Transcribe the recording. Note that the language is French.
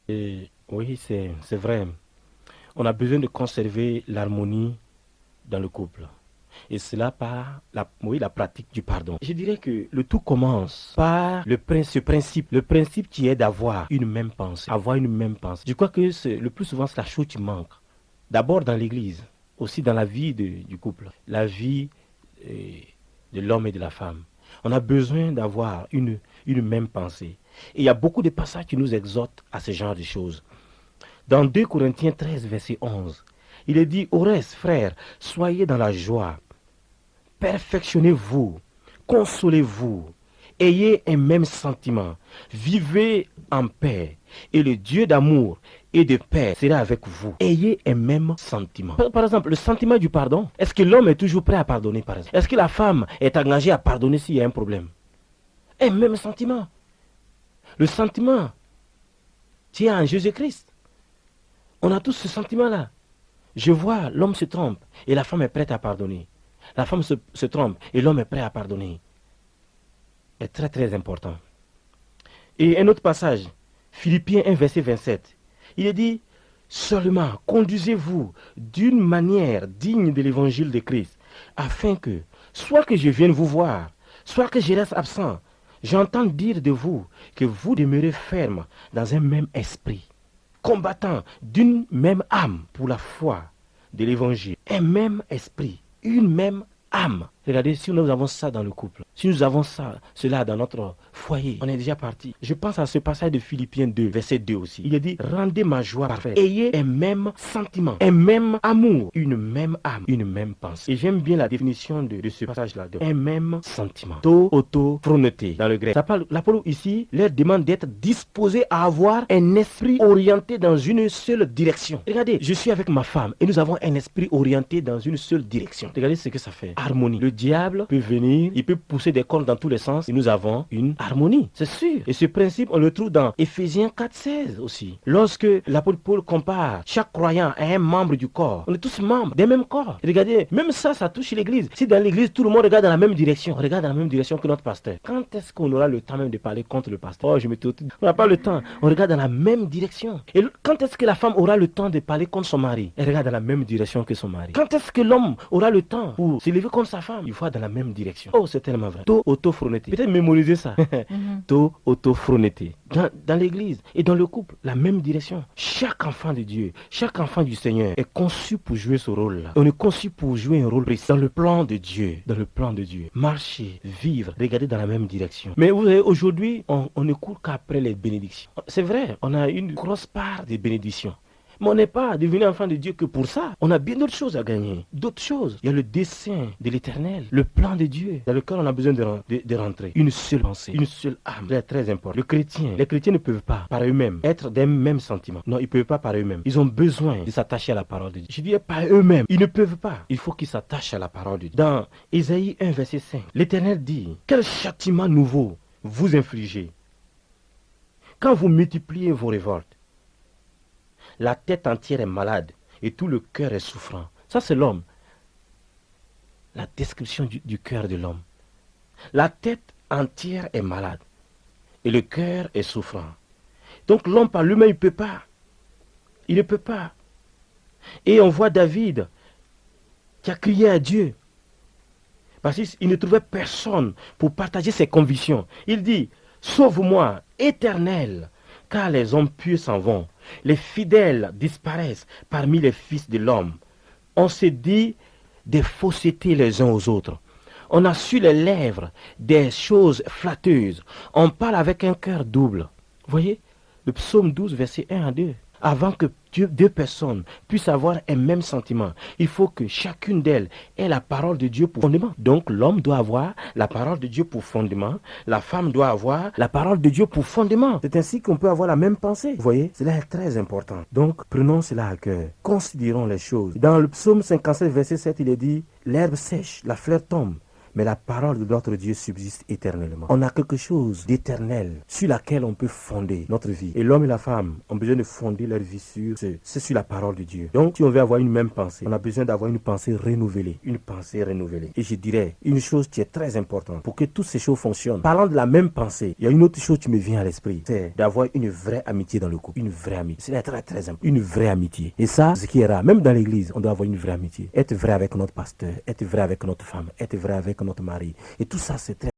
Et oui, c'est vrai. On a besoin de conserver l'harmonie dans le couple. Et cela par oui, la pratique du pardon. Je dirais que le tout commence par ce principe. Le principe qui est d'avoir une même pensée. Avoir une même pensée. Je crois que le plus souvent, c'est la chose qui manque. D'abord dans l'église, aussi dans la vie du couple. La vie euh, de l'homme et de la femme. On a besoin d'avoir une même pensée. Et il y a beaucoup de passages qui nous exhortent à ce genre de choses. Dans 2 Corinthiens 13, verset 11, il est dit, au reste, frères, soyez dans la joie, perfectionnez-vous, consolez-vous, ayez un même sentiment, vivez en paix, et le Dieu d'amour et de paix sera avec vous. Ayez un même sentiment. Par exemple, le sentiment du pardon. Est-ce que l'homme est toujours prêt à pardonner, par exemple? Est-ce que la femme est engagée à pardonner s'il y a un problème? Un même sentiment. Le sentiment qui est en Jésus-Christ. On a tous ce sentiment-là. Je vois, l'homme se trompe et la femme est prête à pardonner. La femme se trompe et l'homme est prêt à pardonner. C'est très très important. Et un autre passage, Philippiens 1, verset 27. Il est dit, seulement conduisez-vous d'une manière digne de l'évangile de Christ, afin que, soit que je vienne vous voir, soit que je reste absent, j'entends dire de vous que vous demeurez ferme dans un même esprit, combattant d'une même âme pour la foi de l'évangile. Un même esprit, une même âme. Regardez, si nous avons ça dans le couple, si nous avons cela dans notre foyer, on est déjà parti. Je pense à ce passage de Philippiens 2, verset 2 aussi. Il est dit, rendez ma joie parfaite. Ayez un même sentiment, un même amour, une même âme, une même pensée. Et j'aime bien la définition de ce passage-là. Un même sentiment. Auto-phronété dans le grec. Ça parle, l'Apollo ici leur demande d'être disposé à avoir un esprit orienté dans une seule direction. Regardez, je suis avec ma femme et nous avons un esprit orienté dans une seule direction. Regardez ce que ça fait. Harmonie. Le diable peut venir, il peut pousser des cornes dans tous les sens et nous avons une harmonie, c'est sûr. Et ce principe, on le trouve dans Éphésiens 4,16 aussi. Lorsque l'apôtre Paul compare chaque croyant à un membre du corps, on est tous membres des mêmes corps. Regardez, même ça touche l'église. Si dans l'église, tout le monde regarde dans la même direction, on regarde dans la même direction que notre pasteur. Quand est-ce qu'on aura le temps même de parler contre le pasteur? Oh, on n'a pas le temps. On regarde dans la même direction. Et quand est-ce que la femme aura le temps de parler contre son mari? Elle regarde dans la même direction que son mari. Quand est-ce que l'homme aura le temps pour s'élever contre sa femme? Il faut dans la même direction. Oh, c'est tellement vrai. Taux auto-phronété. Peut-être mémoriser ça. Taux auto-phronété. Dans l'église et dans le couple, la même direction. Chaque enfant de Dieu, chaque enfant du Seigneur est conçu pour jouer ce rôle-là. On est conçu pour jouer un rôle précis dans le plan de Dieu. Dans le plan de Dieu. Marcher, vivre, regarder dans la même direction. Mais vous savez, aujourd'hui, on ne court qu'après les bénédictions. C'est vrai, on a une grosse part des bénédictions. Mais on n'est pas devenu enfant de Dieu que pour ça. On a bien d'autres choses à gagner. D'autres choses. Il y a le dessein de l'éternel, le plan de Dieu, dans lequel on a besoin de rentrer. Une seule pensée, une seule âme. C'est très important. Les chrétiens ne peuvent pas, par eux-mêmes, être d'un même sentiment. Non, ils ne peuvent pas par eux-mêmes. Ils ont besoin de s'attacher à la parole de Dieu. Je dis par eux-mêmes. Ils ne peuvent pas. Il faut qu'ils s'attachent à la parole de Dieu. Dans Ésaïe 1, verset 5, l'Éternel dit, quel châtiment nouveau vous infligez quand vous multipliez vos révoltes. La tête entière est malade et tout le cœur est souffrant. Ça, c'est l'homme. La description du cœur de l'homme. La tête entière est malade et le cœur est souffrant. Donc l'homme par lui-même, il ne peut pas. Il ne peut pas. Et on voit David qui a crié à Dieu parce qu'il ne trouvait personne pour partager ses convictions. Il dit, sauve-moi, Éternel, car les hommes pieux s'en vont. Les fidèles disparaissent parmi les fils de l'homme. On se dit des faussetés les uns aux autres. On a sur les lèvres des choses flatteuses. On parle avec un cœur double. Voyez, le psaume 12, verset 1 à 2. Avant que deux personnes puissent avoir un même sentiment, il faut que chacune d'elles ait la parole de Dieu pour fondement. Donc l'homme doit avoir la parole de Dieu pour fondement, la femme doit avoir la parole de Dieu pour fondement. C'est ainsi qu'on peut avoir la même pensée. Vous voyez, cela est très important. Donc prenons cela à cœur, considérons les choses. Dans le psaume 57, verset 7, il est dit, l'herbe sèche, la fleur tombe, mais la parole de notre Dieu subsiste éternellement. On a quelque chose d'éternel sur laquelle on peut fonder notre vie. Et l'homme et la femme ont besoin de fonder leur vie sur la parole de Dieu. Donc, si on veut avoir une même pensée, on a besoin d'avoir une pensée renouvelée. Une pensée renouvelée. Et je dirais, une chose qui est très importante pour que toutes ces choses fonctionnent. Parlant de la même pensée, il y a une autre chose qui me vient à l'esprit. C'est d'avoir une vraie amitié dans le couple. Une vraie amitié. C'est très très important. Une vraie amitié. Et ça, ce qui est rare. Même dans l'église, on doit avoir une vraie amitié. Être vrai avec notre pasteur. Être vrai avec notre femme. Être vrai avec notre mari. Et tout ça, c'est très